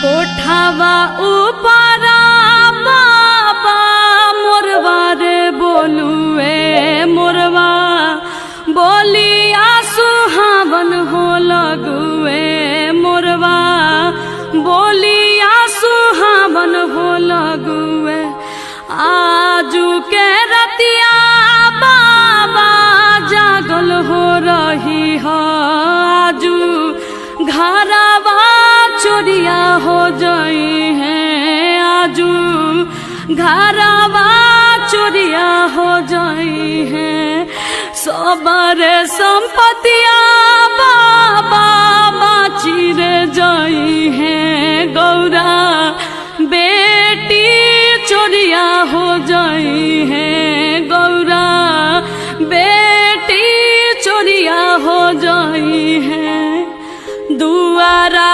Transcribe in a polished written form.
कोठावा ऊपरा बाबा मोरवा रे बोलुए मोरवा बोलिया सुहावन हो लगुए मोरवा बोलिया सुहावन हो लगुए आजू के रतिया बाबा जागल हो रही हो आजू घरवा चोरिया हो जाई है आजू घरवा चोरिया हो जाई है सबर संपत्तिया बाबा बाची रे जाई है गौरा बेटी चोरिया हो जाई है गौरा बेटी चोरिया हो जाई है दुआरा